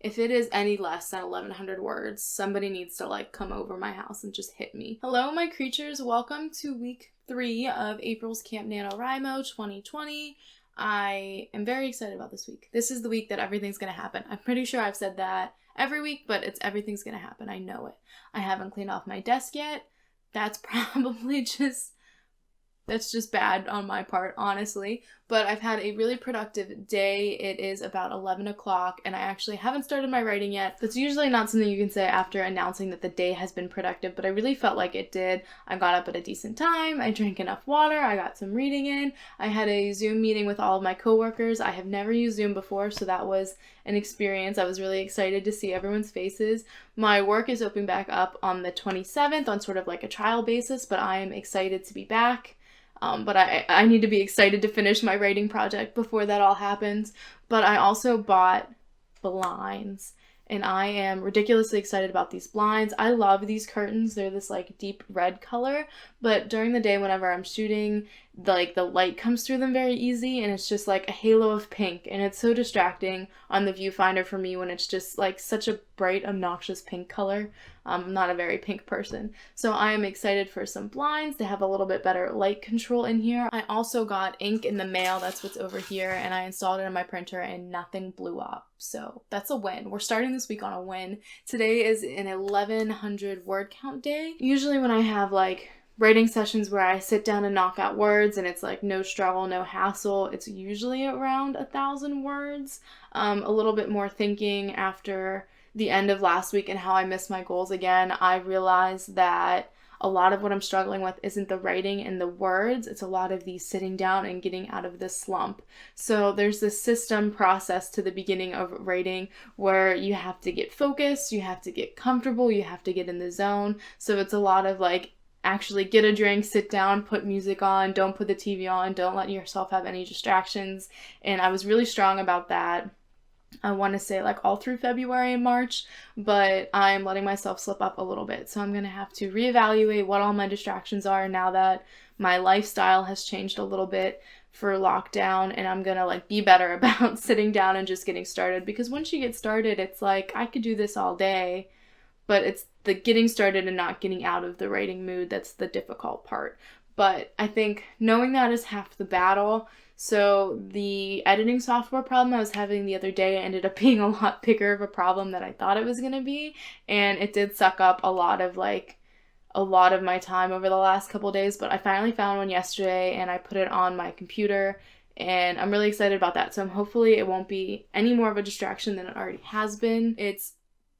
If it is any less than 1100 words, somebody needs to like come over my house and just hit me. Hello, my creatures. Welcome to week 3 of April's Camp Nano 2020. I am very excited about this week. This is the week that everything's going to happen. I'm pretty sure I've said that every week, but everything's going to happen. I know it. I haven't cleaned off my desk yet. That's probably just bad on my part, honestly. But I've had a really productive day. It is about 11 o'clock and I actually haven't started my writing yet. That's usually not something you can say after announcing that the day has been productive, but I really felt like it did. I got up at a decent time. I drank enough water. I got some reading in. I had a Zoom meeting with all of my coworkers. I have never used Zoom before, so that was an experience. I was really excited to see everyone's faces. My work is opening back up on the 27th on sort of like a trial basis, but I am excited to be back. But I need to be excited to finish my writing project before that all happens. But I also bought blinds, and I am ridiculously excited about these blinds. I love these curtains. They're this like deep red color, but during the day whenever I'm shooting, the light comes through them very easy, and it's just like a halo of pink, and it's so distracting on the viewfinder for me when it's just like such a bright, obnoxious pink color. I'm not a very pink person, so I am excited for some blinds to have a little bit better light control in here. I also got ink in the mail. That's what's over here, and I installed it on my printer and nothing blew up, so that's a win. We're starting this week on a win. Today is an 1100 word count day. Usually when I have like writing sessions where I sit down and knock out words and it's like no struggle, no hassle, it's usually around 1,000 words. A little bit more thinking after the end of last week and how I missed my goals again. I realized that a lot of what I'm struggling with isn't the writing and the words, it's a lot of the sitting down and getting out of this slump. So there's this system process to the beginning of writing where you have to get focused, you have to get comfortable, you have to get in the zone. So it's a lot of like, actually get a drink, sit down, put music on, don't put the TV on, don't let yourself have any distractions. And I was really strong about that. I want to say like all through February and March, but I'm letting myself slip up a little bit. So I'm going to have to reevaluate what all my distractions are now that my lifestyle has changed a little bit for lockdown, and I'm going to like be better about sitting down and just getting started, because once you get started, it's like I could do this all day, but it's the getting started and not getting out of the writing mood that's the difficult part. But I think knowing that is half the battle. So the editing software problem I was having the other day ended up being a lot bigger of a problem than I thought it was going to be. And it did suck up a lot of my time over the last couple days. But I finally found one yesterday and I put it on my computer. And I'm really excited about that. So hopefully it won't be any more of a distraction than it already has been. It's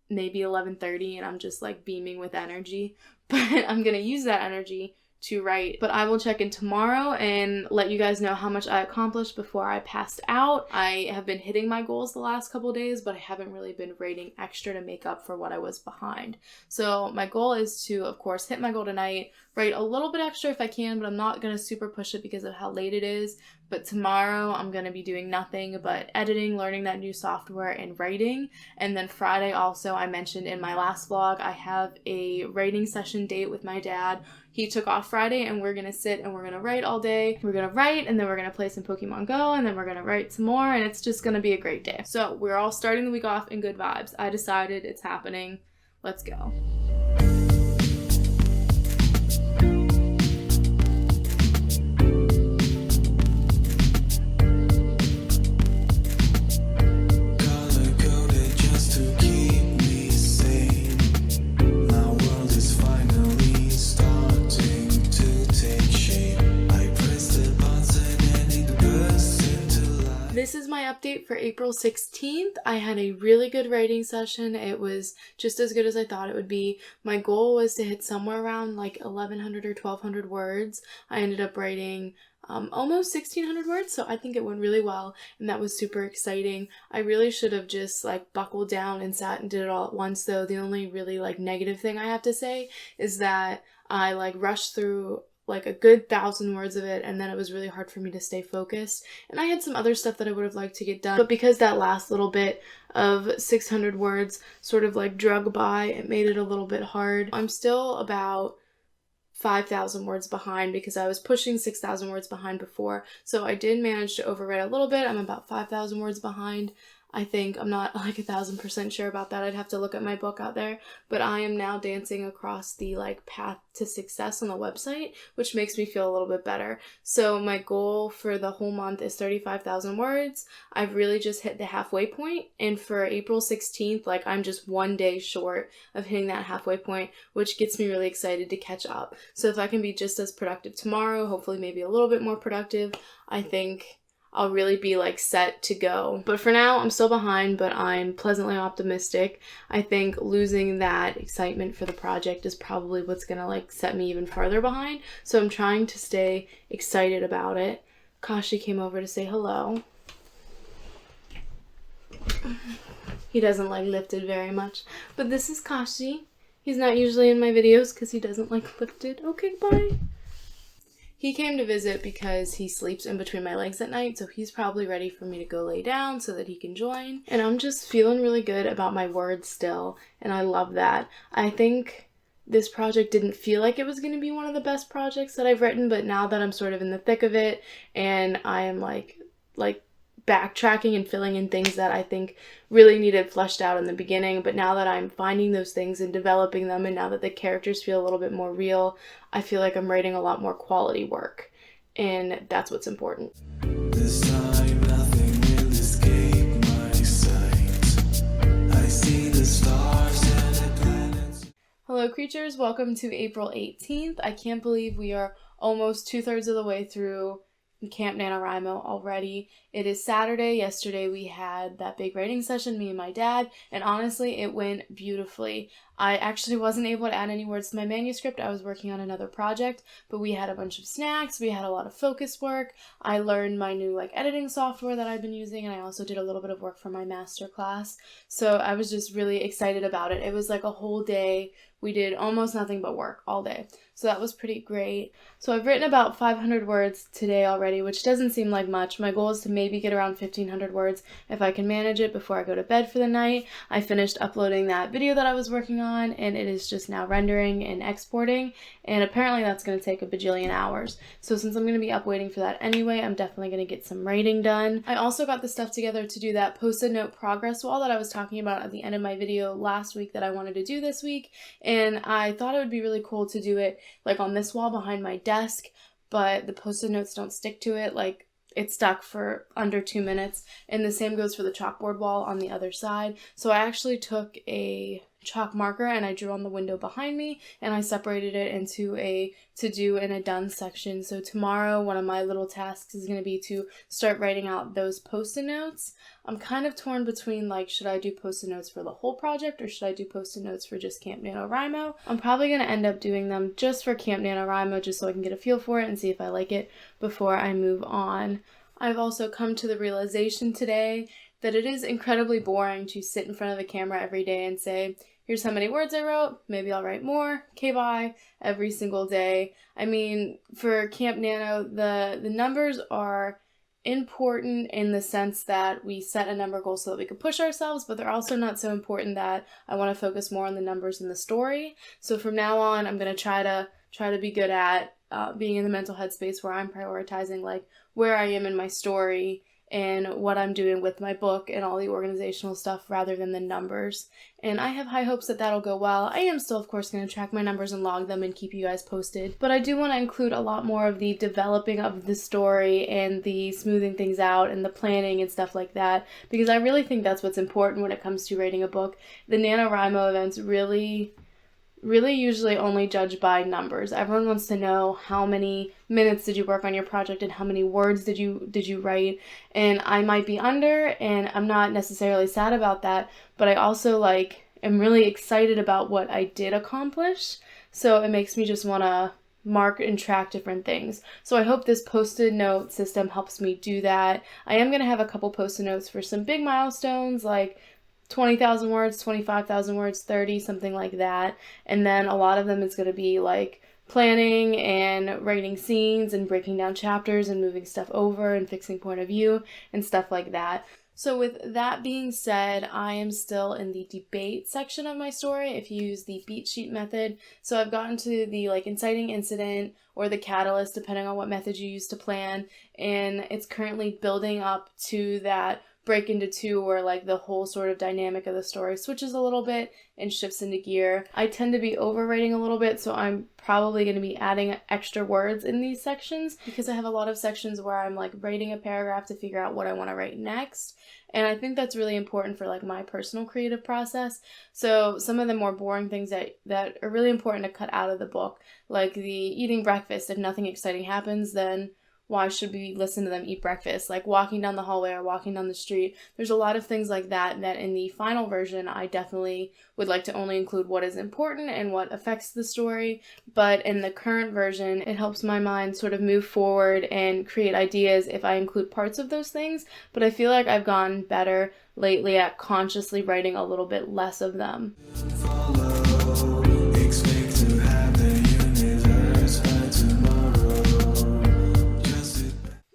maybe 11:30 and I'm just like beaming with energy. But I'm going to use that energy to write. But I will check in tomorrow and let you guys know how much I accomplished before I passed out. I have been hitting my goals the last couple days, but I haven't really been writing extra to make up for what I was behind. So my goal is to, of course, hit my goal tonight, write a little bit extra if I can, but I'm not going to super push it because of how late it is. But tomorrow I'm going to be doing nothing but editing, learning that new software, and writing. And then Friday also, I mentioned in my last vlog, I have a writing session date with my dad. He took off Friday and we're going to sit and we're going to write all day. We're going to write and then we're going to play some Pokemon Go and then we're going to write some more, and it's just going to be a great day. So we're all starting the week off in good vibes. I decided it's happening. Let's go. This is my update for April 16th. I had a really good writing session. It was just as good as I thought it would be. My goal was to hit somewhere around like 1,100 or 1,200 words. I ended up writing almost 1,600 words, so I think it went really well, and that was super exciting. I really should have just like buckled down and sat and did it all at once, though. The only really like negative thing I have to say is that I like rushed through like a good 1,000 words of it, and then it was really hard for me to stay focused. And I had some other stuff that I would have liked to get done, but because that last little bit of 600 words sort of like drug by, it made it a little bit hard. I'm still about 5,000 words behind because I was pushing 6,000 words behind before, so I did manage to overwrite a little bit. I'm about 5,000 words behind. I think. I'm not like 1,000% sure about that. I'd have to look at my book out there. But I am now dancing across the like path to success on the website, which makes me feel a little bit better. So my goal for the whole month is 35,000 words. I've really just hit the halfway point. And for April 16th, like I'm just one day short of hitting that halfway point, which gets me really excited to catch up. So if I can be just as productive tomorrow, hopefully maybe a little bit more productive, I think I'll really be like set to go. But for now, I'm still behind, but I'm pleasantly optimistic. I think losing that excitement for the project is probably what's gonna like set me even farther behind. So I'm trying to stay excited about it. Kashi came over to say hello. He doesn't like lifted very much, but this is Kashi. He's not usually in my videos because he doesn't like lifted. Okay, bye. He came to visit because he sleeps in between my legs at night, so he's probably ready for me to go lay down so that he can join. And I'm just feeling really good about my words still, and I love that. I think this project didn't feel like it was going to be one of the best projects that I've written, but now that I'm sort of in the thick of it, and I am like backtracking and filling in things that I think really needed fleshed out in the beginning, but now that I'm finding those things and developing them, and now that the characters feel a little bit more real, I feel like I'm writing a lot more quality work, and that's what's important. This time nothing will escape my sight. I see the stars and the planets. Hello creatures, welcome to April 18th. I can't believe we are almost 2/3 of the way through Camp NaNoWriMo already. It is Saturday. Yesterday we had that big writing session, me and my dad, and honestly it went beautifully. I actually wasn't able to add any words to my manuscript. I was working on another project, but we had a bunch of snacks, we had a lot of focus work. I learned my new editing software that I've been using, and I also did a little bit of work for my master class. So I was just really excited about it. It was like a whole day. We did almost nothing but work all day. So that was pretty great. So I've written about 500 words today already, which doesn't seem like much. My goal is to maybe get around 1,500 words if I can manage it before I go to bed for the night. I finished uploading that video that I was working on, and it is just now rendering and exporting, and apparently that's going to take a bajillion hours. So since I'm going to be up waiting for that anyway, I'm definitely going to get some writing done. I also got the stuff together to do that post-it note progress wall that I was talking about at the end of my video last week that I wanted to do this week, and I thought it would be really cool to do it on this wall behind my desk, but the post-it notes don't stick to it. It stuck for under 2 minutes, and the same goes for the chalkboard wall on the other side. So I actually took a chalk marker and I drew on the window behind me, and I separated it into a to-do and a done section. So tomorrow, one of my little tasks is going to be to start writing out those post-it notes. I'm kind of torn between should I do post-it notes for the whole project, or should I do post-it notes for just Camp NaNoWriMo? I'm probably going to end up doing them just for Camp NaNoWriMo, just so I can get a feel for it and see if I like it before I move on. I've also come to the realization today that it is incredibly boring to sit in front of the camera every day and say, here's how many words I wrote, maybe I'll write more, okay, bye, every single day. I mean, for Camp Nano, the numbers are important in the sense that we set a number goal so that we can push ourselves, but they're also not so important that I want to focus more on the numbers in the story. So from now on, I'm going to try to be good at being in the mental headspace where I'm prioritizing where I am in my story and what I'm doing with my book and all the organizational stuff rather than the numbers. And I have high hopes that that'll go well. I am still, of course, going to track my numbers and log them and keep you guys posted. But I do want to include a lot more of the developing of the story and the smoothing things out and the planning and stuff like that, because I really think that's what's important when it comes to writing a book. The NaNoWriMo events really usually only judge by numbers. Everyone wants to know how many minutes did you work on your project and how many words did you write, and I might be under, and I'm not necessarily sad about that, but I also am really excited about what I did accomplish, so it makes me just want to mark and track different things. So I hope this post-it note system helps me do that. I am going to have a couple post-it notes for some big milestones, 20,000 words, 25,000 words, 30, something like that. And then a lot of them is going to be planning and writing scenes and breaking down chapters and moving stuff over and fixing point of view and stuff like that. So with that being said, I am still in the debate section of my story if you use the beat sheet method. So I've gotten to the inciting incident or the catalyst, depending on what method you use to plan, and it's currently building up to that break into two where like the whole sort of dynamic of the story switches a little bit and shifts into gear. I tend to be overwriting a little bit, so I'm probably going to be adding extra words in these sections because I have a lot of sections where I'm like writing a paragraph to figure out what I want to write next. And I think that's really important for like my personal creative process. So some of the more boring things that are really important to cut out of the book, like the eating breakfast, if nothing exciting happens, then why should we listen to them eat breakfast? Like walking down the hallway or walking down the street. There's a lot of things like that in the final version I definitely would like to only include what is important and what affects the story. But in the current version, it helps my mind sort of move forward and create ideas if I include parts of those things. But I feel like I've gotten better lately at consciously writing a little bit less of them. Expect to have the universe by tomorrow.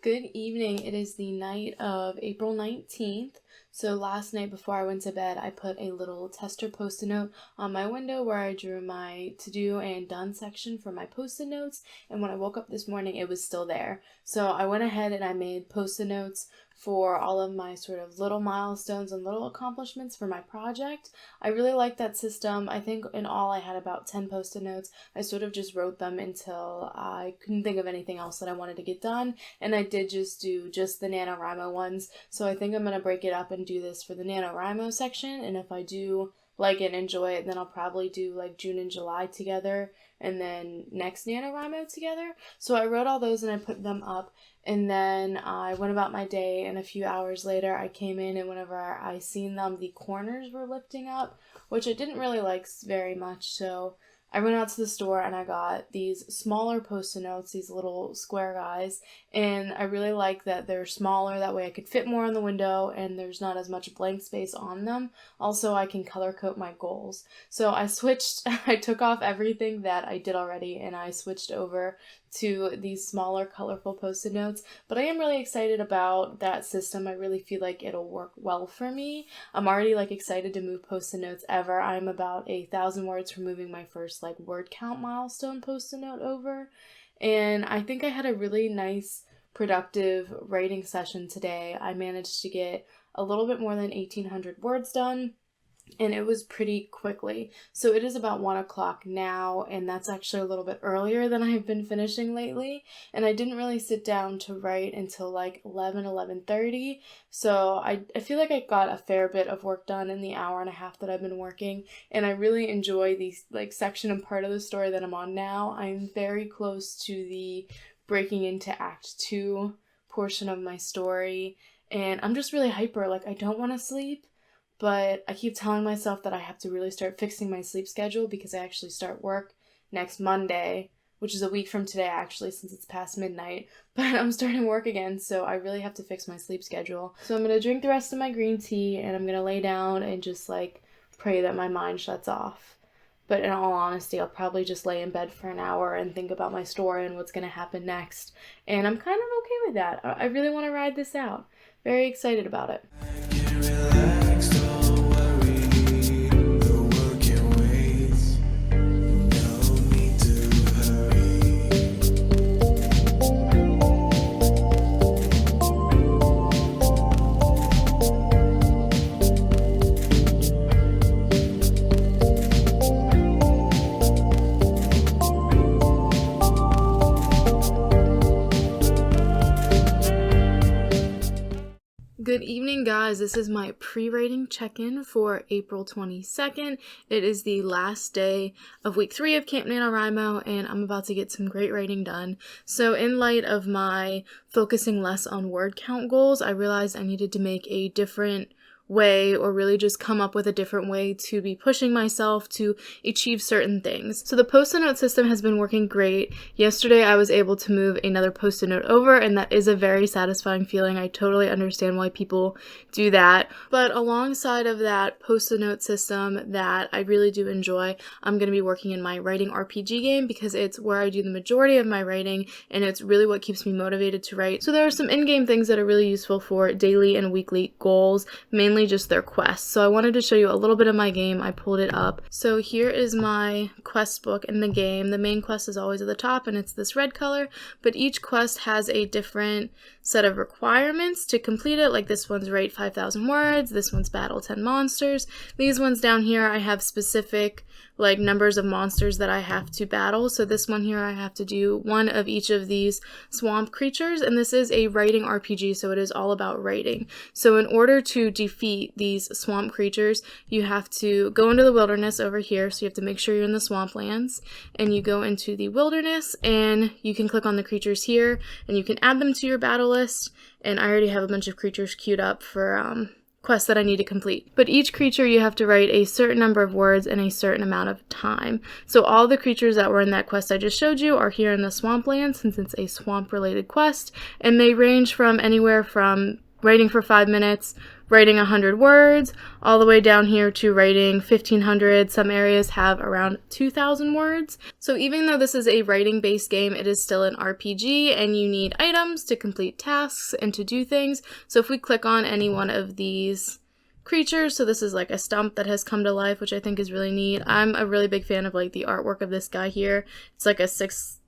Good evening. It is the night of April 19th. So last night before I went to bed, I put a little tester post-it note on my window where I drew my to-do and done section for my post-it notes. And when I woke up this morning, it was still there. So I went ahead and I made post-it notes for all of my sort of little milestones and little accomplishments for my project. I really like that system. I think in all I had about 10 post-it notes. I sort of just wrote them until I couldn't think of anything else that I wanted to get done. And I did just do the NaNoWriMo ones. So I think I'm going to break it up and do this for the NaNoWriMo section. And if I do like it and enjoy it, then I'll probably do like June and July together and then next NaNoWriMo together. So I wrote all those and I put them up. And then I went about my day, and a few hours later I came in, and whenever I seen them, the corners were lifting up, which I didn't really like very much. So I went out to the store and I got these smaller post-it notes, these little square guys, and I really like that they're smaller. That way I could fit more on the window and there's not as much blank space on them. Also, I can color code my goals. So I took off everything that I did already and I switched over to these smaller colorful post-it notes. But I am really excited about that system. I really feel like it'll work well for me. I'm already like excited to move post-it notes ever. I'm about 1,000 words from moving my first like word count milestone post-it note over. And I think I had a really nice productive writing session today. I managed to get a little bit more than 1,800 words done. And it was pretty quickly. So it is about 1 o'clock now, and that's actually a little bit earlier than I've been finishing lately. And I didn't really sit down to write until like 11:30. So I feel like I got a fair bit of work done in the hour and a half that I've been working. And I really enjoy the like section and part of the story that I'm on now. I'm very close to the breaking into Act 2 portion of my story. And I'm just really hyper. Like, I don't want to sleep. But I keep telling myself that I have to really start fixing my sleep schedule because I actually start work next Monday, which is a week from today actually, since it's past midnight. But I'm starting work again, so I really have to fix my sleep schedule. So I'm going to drink the rest of my green tea and I'm going to lay down and just like pray that my mind shuts off. But in all honesty, I'll probably just lay in bed for an hour and think about my story and what's going to happen next. And I'm kind of okay with that. I really want to ride this out. Very excited about it. Relax, don't worry, the work can wait. No need to Good evening, guys. This is my pre-writing check-in for April 22nd. It is the last day of week 3 of Camp NaNoWriMo, and I'm about to get some great writing done. So in light of my focusing less on word count goals, I realized I needed to make a different way, or really just come up with a different way to be pushing myself to achieve certain things. So the post-it note system has been working great. Yesterday I was able to move another post-it note over, and that is a very satisfying feeling. I totally understand why people do that. But alongside of that post-it note system that I really do enjoy, I'm going to be working in my writing RPG game because it's where I do the majority of my writing, and it's really what keeps me motivated to write. So there are some in-game things that are really useful for daily and weekly goals, mainly mainly just their quests. So I wanted to show you a little bit of my game. I pulled it up. So here is my quest book in the game. The main quest is always at the top and it's this red color, but each quest has a different set of requirements to complete it. Like this one's write 5,000 words, this one's battle 10 monsters. These ones down here I have specific like numbers of monsters that I have to battle. So this one here I have to do one of each of these swamp creatures, and this is a writing RPG, so it is all about writing. So in order to defeat these swamp creatures, you have to go into the wilderness over here, so you have to make sure you're in the swamplands, and you go into the wilderness, and you can click on the creatures here, and you can add them to your battle list, and I already have a bunch of creatures queued up for quests that I need to complete. But each creature you have to write a certain number of words in a certain amount of time. So all the creatures that were in that quest I just showed you are here in the swampland, since it's a swamp related quest, and they range from anywhere from writing for 5 minutes, writing 100 words, all the way down here to writing 1,500. Some areas have around 2,000 words. So even though this is a writing-based game, it is still an RPG, and you need items to complete tasks and to do things. So if we click on any one of these creatures, so this is like a stump that has come to life, which I think is really neat. I'm a really big fan of like the artwork of this guy here. It's like a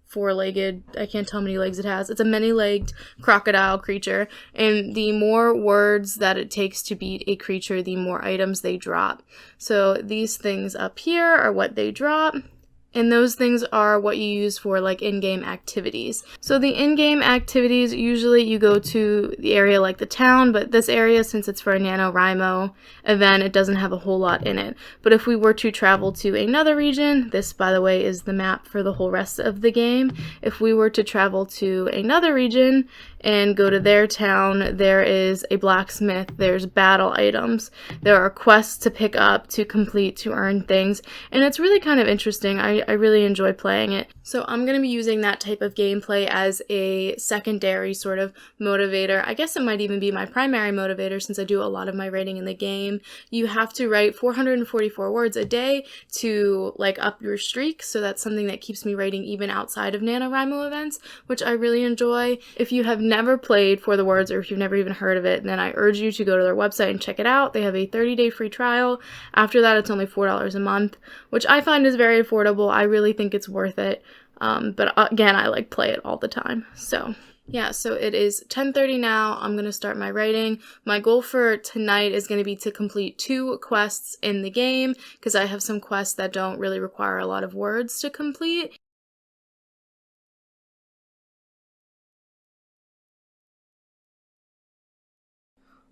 four-legged, I can't tell how many legs it has. It's a many-legged crocodile creature, and the more words that it takes to beat a creature, the more items they drop. So these things up here are what they drop, and those things are what you use for like in-game activities. So the in-game activities, usually you go to the area like the town, but this area, since it's for a NaNoWriMo event, it doesn't have a whole lot in it. But if we were to travel to another region, this by the way is the map for the whole rest of the game. If we were to travel to another region and go to their town, there is a blacksmith, there's battle items, there are quests to pick up, to complete, to earn things, and it's really kind of interesting. I really enjoy playing it. So I'm going to be using that type of gameplay as a secondary sort of motivator. I guess it might even be my primary motivator, since I do a lot of my writing in the game. You have to write 444 words a day to like up your streak, so that's something that keeps me writing even outside of NaNoWriMo events, which I really enjoy. If you have never played For the Words, or if you've never even heard of it, then I urge you to go to their website and check it out. They have a 30-day free trial. After that, it's only $4 a month, which I find is very affordable. I really think it's worth it. But again, I like play it all the time. So yeah, so it is 10:30 now. I'm going to start my writing. My goal for tonight is going to be to complete 2 quests in the game, because I have some quests that don't really require a lot of words to complete.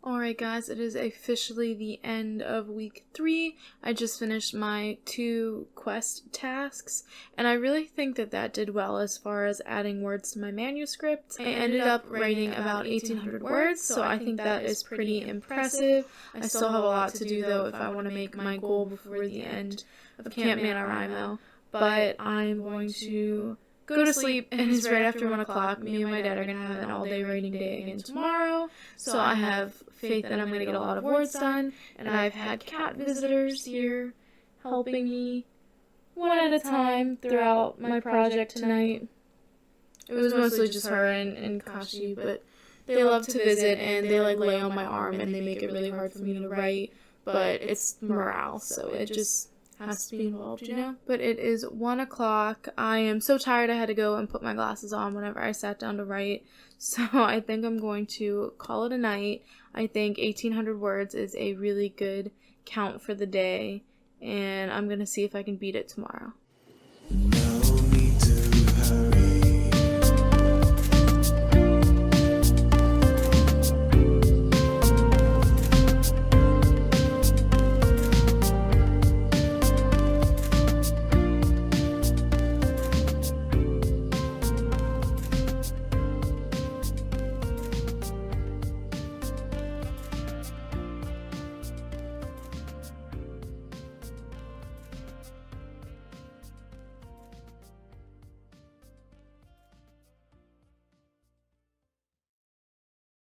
Alright guys, it is officially the end of week 3. I just finished my 2 quest tasks, and I really think that that did well as far as adding words to my manuscript. I ended up writing about 1,800 words, so I think that is pretty impressive. I still have a lot to do though if I want to make my goal before the end of Camp NaNoWriMo, but I'm going to go to sleep, and it's right after 1 o'clock. Me and my dad are going to have an all-day writing day again tomorrow, so I have faith that I'm going to get a lot of words done, and I've had cat visitors here helping me one at a time throughout my project tonight. It was mostly just her and Kashi, but they love to visit, and they like lay on my arm, and they make it really hard for me to write, but it's morale, so it just has to be involved, you know? But it is 1 o'clock. I am so tired I had to go and put my glasses on whenever I sat down to write. So I think I'm going to call it a night. I think 1,800 words is a really good count for the day, and I'm going to see if I can beat it tomorrow.